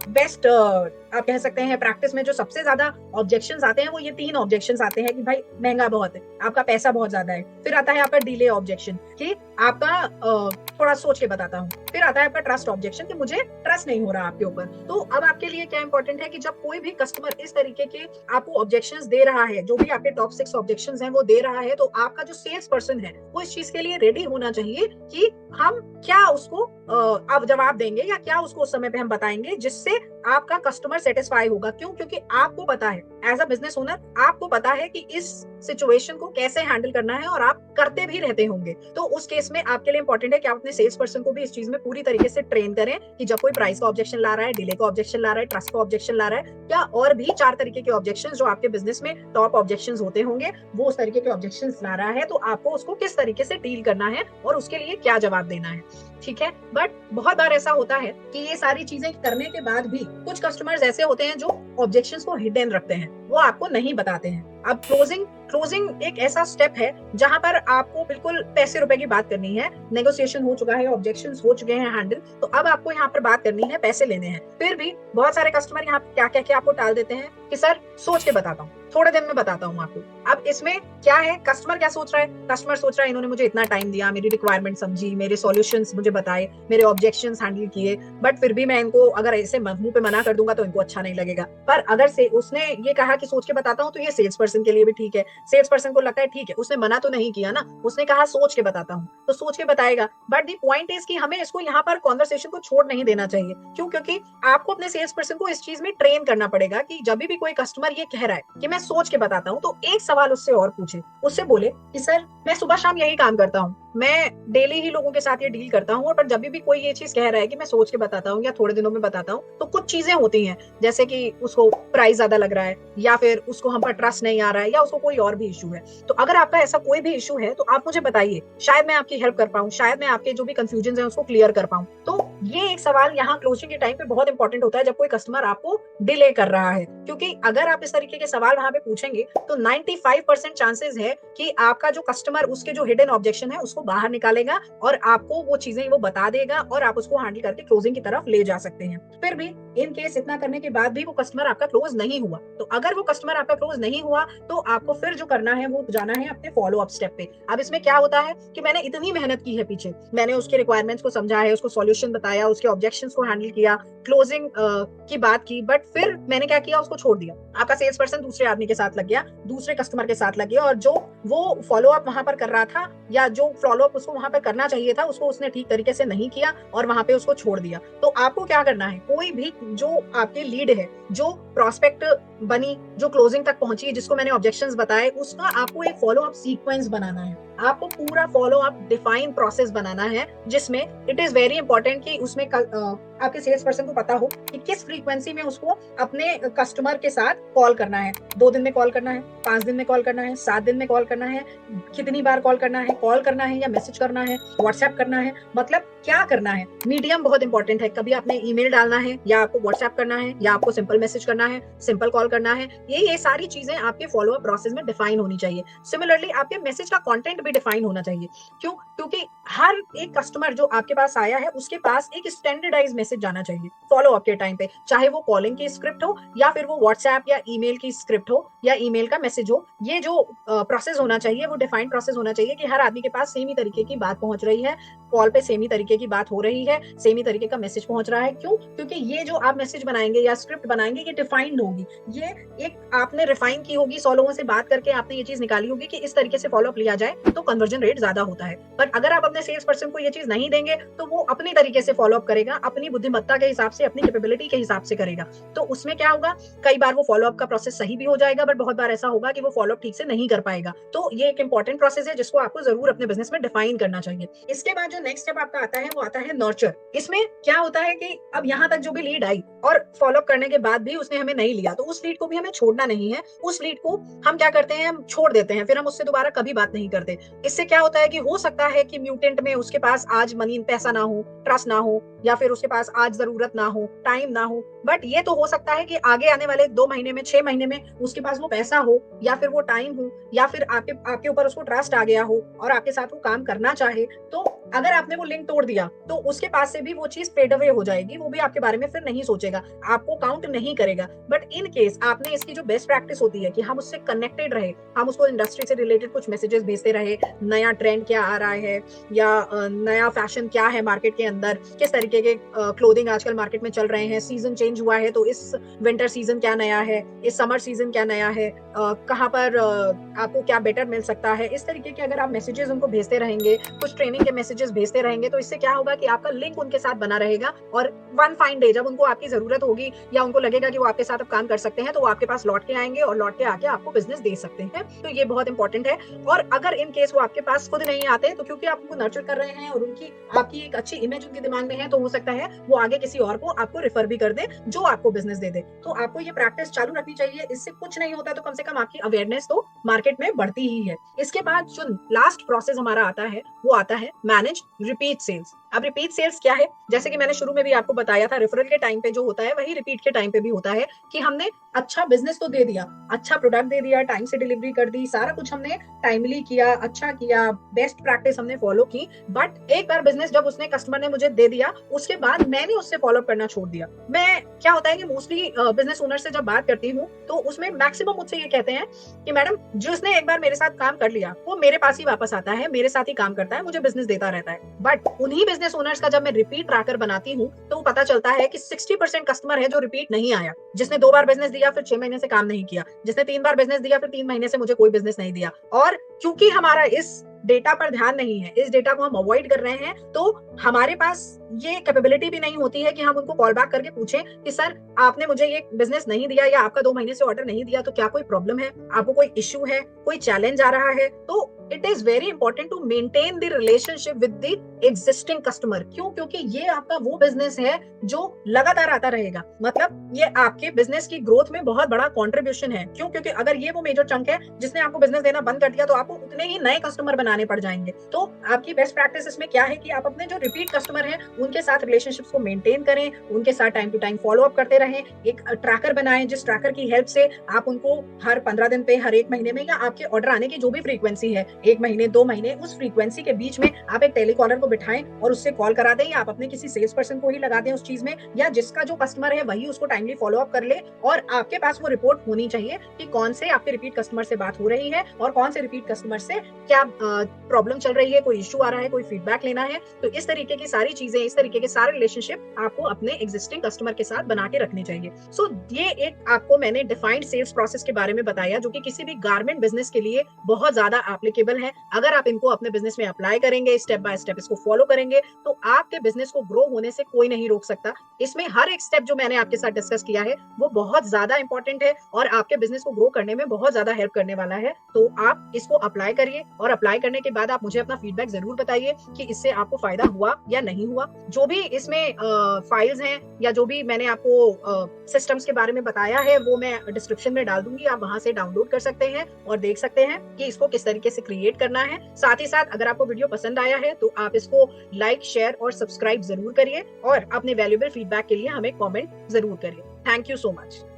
बेस्ट आप कह सकते हैं प्रैक्टिस में जो सबसे ज्यादा ऑब्जेक्शंस आते हैं वो ये 3 ऑब्जेक्शंस आते हैं कि भाई महंगा बहुत है, आपका पैसा बहुत ज्यादा है। फिर आता है आपका डिले ऑब्जेक्शन कि आपका थोड़ा सोच के बताता हूँ। फिर आता है आपका ट्रस्ट ऑब्जेक्शन कि मुझे ट्रस्ट नहीं हो रहा आपके ऊपर। तो अब आपके लिए क्या इंपॉर्टेंट है कि जब कोई भी कस्टमर इस तरीके के आपको ऑब्जेक्शंस दे रहा है, जो भी आपके टॉप 6 ऑब्जेक्शंस हैं वो दे रहा है, तो आपका जो सेल्स पर्सन है वो इस चीज के लिए रेडी होना चाहिए कि हम क्या उसको अब जवाब देंगे या क्या उसको उस समय पे हम बताएंगे जिससे आपका कस्टमर सेटिस्फाई होगा। क्यों? क्योंकि आपको पता है, एज अ बिजनेस ओनर आपको पता है कि इस सिचुएशन को कैसे हैंडल करना है और आप करते भी रहते होंगे। तो उस केस में आपके लिए इंपॉर्टेंट है कि आप अपने सेल्स पर्सन को भी इस चीज में पूरी तरीके से ट्रेन करें कि जब कोई प्राइस का ऑब्जेक्शन ला रहा है, डिले का ऑब्जेक्शन ला रहा है, ट्रस्ट का ऑब्जेक्शन ला रहा है, या और भी 4 तरीके के ऑब्जेक्शन जो आपके बिजनेस में टॉप ऑब्जेक्शन होते होंगे, वो उस तरीके के ऑब्जेक्शन ला रहा है, तो आपको उसको किस तरीके से डील करना है और उसके लिए क्या जवाब देना है, ठीक है। बट बहुत बार ऐसा होता है कि ये सारी चीजें करने के बाद भी कुछ कस्टमर्स ऐसे होते हैं जो ऑब्जेक्शंस को हिडन रखते हैं, वो आपको नहीं बताते हैं। अब क्लोजिंग एक ऐसा स्टेप है जहां पर आपको बिल्कुल पैसे रुपए की बात करनी है। नेगोशिएशन हो चुका है, ऑब्जेक्शंस हो चुके हैं हैंडल, तो अब आपको यहाँ पर बात करनी है, पैसे लेने हैं। फिर भी बहुत सारे कस्टमर यहाँ क्या कह के आपको टाल देते हैं कि सर सोच के बताता हूँ, थोड़े दिन में बताता हूँ आपको। अब इसमें क्या है, कस्टमर क्या सोच रहा है? कस्टमर सोच रहा है इन्होंने मुझे इतना टाइम दिया, मेरी रिक्वायरमेंट समझी, मेरे सॉल्यूशंस मुझे बताए, मेरे ऑब्जेक्शंस हैंडल किए, बट फिर भी मैं इनको अगर ऐसे मुंह पे मना कर दूंगा तो इनको अच्छा नहीं लगेगा। पर अगर से उसने ये कहा कि सोच के बताता हूँ, तो ये सेल्स पर्सन के लिए भी ठीक है। सेल्स पर्सन को लगता है ठीक है, उसने मना तो नहीं किया ना, उसने कहा सोच के बताता हूँ, तो सोच के बताएगा। बट द पॉइंट इज कि हमें इसको यहाँ पर कॉन्वर्सेशन को छोड़ नहीं देना चाहिए। क्यों? क्योंकि आपको अपने सेल्स पर्सन को इस चीज में ट्रेन करना पड़ेगा कि जब भी कोई कस्टमर ये कह रहा है कि मैं सोच के बताता हूँ, तो एक सवाल उससे और पूछे, उससे बोले कि सर मैं सुबह शाम यही काम करता हूँ, मैं डेली ही लोगों के साथ ये डील करता हूँ, और पर जब भी कोई ये चीज कह रहा है कि मैं सोच के बताता हूँ या थोड़े दिनों में बताता हूँ, तो कुछ चीजें होती हैं, जैसे कि उसको प्राइस ज्यादा लग रहा है, या फिर उसको हम पर ट्रस्ट नहीं आ रहा है, या उसको कोई और भी इशू है। तो अगर आपका ऐसा कोई भी इशू है तो आप मुझे बताइए, शायद मैं आपकी हेल्प कर पाऊँ, शायद मैं आपके जो भी कंफ्यूजन है उसको क्लियर कर पाऊँ। तो ये एक सवाल यहाँ क्लोजिंग के टाइम पे बहुत इंपॉर्टेंट होता है जब कोई कस्टमर आपको डिले कर रहा है, क्योंकि अगर आप इस तरीके के सवाल वहां पे पूछेंगे तो 95% चांसेस है कि आपका जो कस्टमर उसके जो हिडन ऑब्जेक्शन है उसको बाहर निकालेगा और आपको वो चीजें वो बता देगा और आप उसको हैंडल करके क्लोजिंग की तरफ ले जा सकते हैं। फिर भी इन केस इतना करने के बाद भी वो कस्टमर आपका क्लोज नहीं हुआ, तो अगर वो कस्टमर आपका क्लोज नहीं हुआ तो आपको फिर जो करना है वो जाना है अपने फॉलो अप स्टेप पे। अब इसमें क्या होता है कि मैंने इतनी मेहनत की है पीछे, मैंने उसके रिक्वायरमेंट्स को समझा है, उसको सॉल्यूशन बताया, उसके ऑब्जेक्शंस को हैंडल किया, क्लोजिंग की बात की, बट फिर मैंने क्या किया, उसको छोड़ दिया। आपका सेल्स पर्सन दूसरे आदमी के साथ लग गया, दूसरे कस्टमर के साथ लग गया, और जो वो फॉलो अप वहां पर कर रहा था या जो फॉलो अप उसको वहां पर करना चाहिए था उसको उसने ठीक तरीके से नहीं किया और वहां पे उसको छोड़ दिया। तो आपको क्या करना है, कोई भी जो आपके लीड है, जो प्रोस्पेक्ट बनी, जो क्लोजिंग तक पहुंची, जिसको मैंने ऑब्जेक्शंस बताए, उसका आपको एक फॉलो अप सीक्वेंस बनाना है। आपको पूरा फॉलो अप डिफाइन प्रोसेस बनाना है जिसमें इट इज वेरी इंपॉर्टेंट कि उसमें आपके सेल्स पर्सन को पता हो कि किस फ्रीक्वेंसी में उसको अपने कस्टमर के साथ कॉल करना है। 2 दिन में कॉल करना है, 5 दिन में कॉल करना है, 7 दिन में कॉल करना है, कितनी बार कॉल करना है या मैसेज करना है, व्हाट्सएप करना है, मतलब क्या करना है। मीडियम बहुत इंपॉर्टेंट है। कभी आपने ईमेल डालना है या आपको व्हाट्सएप करना है या आपको सिंपल मैसेज करना है, सिंपल कॉल करना है। ये सारी चीजें आपके फॉलो अप प्रोसेस में डिफाइन होनी चाहिए। सिमिलरली आपके मैसेज का कंटेंट भी डिफाइन होना चाहिए। क्यों? क्योंकि हर एक कस्टमर जो आपके पास आया है उसके पास एक स्टैंडर्डाइज मैसेज जाना चाहिए फॉलो अप के टाइम पे, चाहे वो कॉलिंग की स्क्रिप्ट हो या फिर वो व्हाट्सएप या ईमेल की स्क्रिप्ट हो या ईमेल का मैसेज हो। ये जो प्रोसेस होना चाहिए वो डिफाइंड प्रोसेस होना चाहिए कि हर आदमी के पास सेम ही तरीके की बात पहुंच रही है, कॉल पे सेम ही तरीके की बात हो रही है, सेम ही तरीके का मैसेज पहुंच रहा है। क्यों? क्योंकि ये जो आप मैसेज बनाएंगे या स्क्रिप्ट बनाएंगे ये डिफाइंड होगी, ये एक आपने रिफाइन की होगी, 100 लोगों से बात करके आपने ये चीज निकाली होगी कि इस तरीके से फॉलो अप लिया जाए तो कन्वर्जन रेट ज्यादा होता है। पर अगर आप अपने सेल्स पर्सन को ये चीज नहीं देंगे तो वो अपनी तरीके से फॉलो अप करेगा, अपनी बुद्धिमत्ता के हिसाब से, अपनी कैपेबिलिटी के हिसाब से करेगा। तो उसमें क्या होगा, कई बार वो फॉलो अप का प्रोसेस सही भी हो जाएगा बट बहुत बार ऐसा होगा कि वो फॉलो अप ठीक से नहीं कर पाएगा। तो ये एक इंपॉर्टेंट प्रोसेस है जिसको आपको जरूर अपने बिजनेस में डिफाइन करना चाहिए। इसके बाद जो नेक्स्ट स्टेप आपका आता है वो आता है नर्चर। इसमें क्या होता है कि अब यहाँ तक जो भी लीड आई और फॉलो अप करने के बाद भी उसने हमें नहीं लिया तो उस लीड को भी हमें छोड़ना नहीं है। उस लीड को हम क्या करते हैं, हम छोड़ देते हैं, फिर हम उससे दोबारा कभी बात नहीं करते। इससे क्या होता है कि हो सकता है कि म्यूटेंट में उसके पास आज मनी पैसा ना हो, ट्रस्ट ना हो, या फिर उसके पास आज जरूरत ना हो, टाइम ना हो, बट ये तो हो सकता है कि आगे आने वाले 2 महीने में, 6 महीने में उसके पास वो पैसा हो या फिर वो टाइम हो या फिर आपके ऊपर उसको ट्रस्ट आ गया हो और आपके साथ वो काम करना चाहे। तो अगर आपने वो लिंक तोड़ दिया तो उसके पास से भी वो चीज फेड अवे हो जाएगी, वो भी आपके बारे में फिर नहीं सोचेगा, आपको काउंट नहीं करेगा। बट इन केस आपने इसकी जो बेस्ट प्रैक्टिस होती है कि हम उससे कनेक्टेड रहे, हम उसको इंडस्ट्री से रिलेटेड कुछ मैसेजेस भेजते रहे, नया ट्रेंड क्या आ रहा है या नया फैशन क्या है मार्केट के अंदर, किस तरीके के क्लोथिंग आजकल मार्केट में चल रहे हैं, सीजन चेंज हुआ है तो इस विंटर सीजन क्या नया है, इस समर सीजन क्या नया है, कहाँ पर आपको क्या बेटर मिल सकता है, इस तरीके के अगर आप मैसेजेस उनको भेजते रहेंगे, कुछ ट्रेनिंग के मैसेजेस भेजते रहेंगे तो इससे क्या होगा कि आपका लिंक उनके साथ बना रहेगा और वन फाइन डे जब उनको आपकी जरूरत होगी या उनको लगेगा कि वो आपके साथ अब काम कर सकते हैं तो वो आपके पास लौट के आएंगे और लौट के आके आपको बिजनेस दे सकते हैं। तो ये बहुत इंपॉर्टेंट है। और अगर इन केस वो आपके पास खुद नहीं आते तो क्योंकि आप उनको नर्चर कर रहे हैं और उनकी आपकी एक अच्छी इमेज उनके दिमाग में है तो हो सकता है वो आगे किसी और को आपको रेफर भी कर दे जो आपको बिजनेस दे दे। तो आपको ये प्रैक्टिस चालू रखनी चाहिए। इससे कुछ नहीं होता तो कम से कम आपकी अवेयरनेस तो मार्केट में बढ़ती ही है। इसके बाद जो लास्ट प्रोसेस हमारा आता है वो आता है मैनेज रिपीट सेल्स। अब रिपीट सेल्स क्या है, जैसे कि मैंने शुरू में भी आपको बताया था, रेफरल के टाइम पे जो होता है वही रिपीट के टाइम पे भी होता है कि हमने अच्छा बिजनेस तो दे दिया, अच्छा प्रोडक्ट दे दिया, टाइम से डिलीवरी कर दी, सारा कुछ हमने टाइमली किया, अच्छा किया, बेस्ट प्रैक्टिस हमने फॉलो की, बट एक बार बिजनेस जब उसने कस्टमर ने मुझे दे दिया उसके बाद मैंने उससे फॉलो अप करना छोड़ दिया। मैं क्या होता है कि मोस्टली बिजनेस ओनर से जब बात करती हूँ तो उसमें मैक्सिमम मुझसे ये कहते हैं कि मैडम जिसने एक बार मेरे साथ काम कर लिया वो मेरे पास ही वापस आता है, मेरे साथ ही काम करता है, मुझे बिजनेस देता रहता है। बट उन्हीं बिजनेस ओनर्स का जब मैं रिपीट ट्रैकर बनाती हूँ तो पता चलता है कि 60% कस्टमर है जो रिपीट नहीं आया, जिसने 2 बार बिजनेस दिया फिर 6 महीने से काम नहीं किया, जिसने 3 बार बिजनेस दिया फिर 3 महीने से मुझे कोई बिजनेस नहीं दिया। और क्योंकि हमारा इस डेटा पर ध्यान नहीं है, इस डेटा को हम अवॉइड कर रहे हैं, तो हमारे पास ये कैपेबिलिटी भी नहीं होती है कि हम उनको कॉल बैक करके पूछें कि सर आपने मुझे ये बिजनेस नहीं दिया या आपका 2 महीने से ऑर्डर नहीं दिया तो क्या कोई प्रॉब्लम है, आपको कोई इश्यू है, कोई चैलेंज आ रहा है। तो it is very important to maintain the relationship with the existing customer. क्यों? क्योंकि ये आपका वो बिजनेस है जो लगातार आता रहेगा, मतलब ये आपके बिजनेस की ग्रोथ में बहुत बड़ा कंट्रीब्यूशन है। क्यों? क्योंकि अगर ये वो मेजर चंक है जिसने आपको बिजनेस देना बंद कर दिया तो आपको उतने ही नए कस्टमर बनाने पड़ जाएंगे। तो आपकी बेस्ट प्रैक्टिस इसमें क्या है कि आप अपने जो रिपीट कस्टमर हैं उनके साथ रिलेशनशिप्स को मेंटेन करें, उनके साथ time to time follow up करते रहें, एक ट्रैकर बनाएं जिस ट्रैकर की हेल्प से आप उनको हर 15 दिन पे, हर 1 महीने में या आपके ऑर्डर आने की जो भी फ्रीक्वेंसी है, 1 महीने 2 महीने, उस फ्रीक्वेंसी के बीच में आप एक टेलीकॉलर को बिठाएं और उससे कॉल करा दें या आप अपने किसी सेल्स पर्सन को ही लगा दें उस चीज में, या जिसका जो कस्टमर है वही उसको टाइमली फॉलो अप कर ले। और आपके पास वो रिपोर्ट होनी चाहिए कि कौन से आपके रिपीट कस्टमर से बात हो रही है और कौन से रिपीट कस्टमर से क्या प्रॉब्लम चल रही है, कोई इश्यू आ रहा है, कोई फीडबैक लेना है। तो इस तरीके की सारी चीजें, इस तरीके के सारे रिलेशनशिप आपको अपने एग्जिस्टिंग कस्टमर के साथ बना के रखने चाहिए। सो ये एक आपको मैंने डिफाइंड सेल्स प्रोसेस के बारे में बताया जो कि किसी भी गारमेंट बिजनेस के लिए बहुत ज्यादा एप्लीकेबल है। अगर आप इनको अपने बिजनेस में अप्लाई करेंगे, स्टेप बाय स्टेप इसको फॉलो करेंगे तो आपके बिजनेस को ग्रो होने से कोई नहीं रोक सकता। इसमें हर एक स्टेप जो मैंने आपके साथ डिस्कस किया है वो बहुत ज्यादा इंपॉर्टेंट है और आपके बिजनेस को ग्रो करने में बहुत ज्यादा हेल्प करने वाला है। तो आप इसको अप्लाई करिए और अप्लाई करने करने के बाद आप मुझे अपना फीडबैक जरूर बताइए कि इससे आपको फायदा हुआ या नहीं हुआ। जो भी इसमें फाइल्स हैं या जो भी मैंने आपको सिस्टम्स के बारे में बताया है वो मैं डिस्क्रिप्शन में डाल दूंगी, आप वहां से डाउनलोड कर सकते हैं और देख सकते हैं कि इसको किस तरीके से क्रिएट करना है। साथ ही साथ अगर आपको वीडियो पसंद आया है तो आप इसको लाइक, शेयर और सब्सक्राइब जरूर करिए और अपने वैल्यूएबल फीडबैक के लिए हमें कमेंट जरूर करिए। Thank you so much.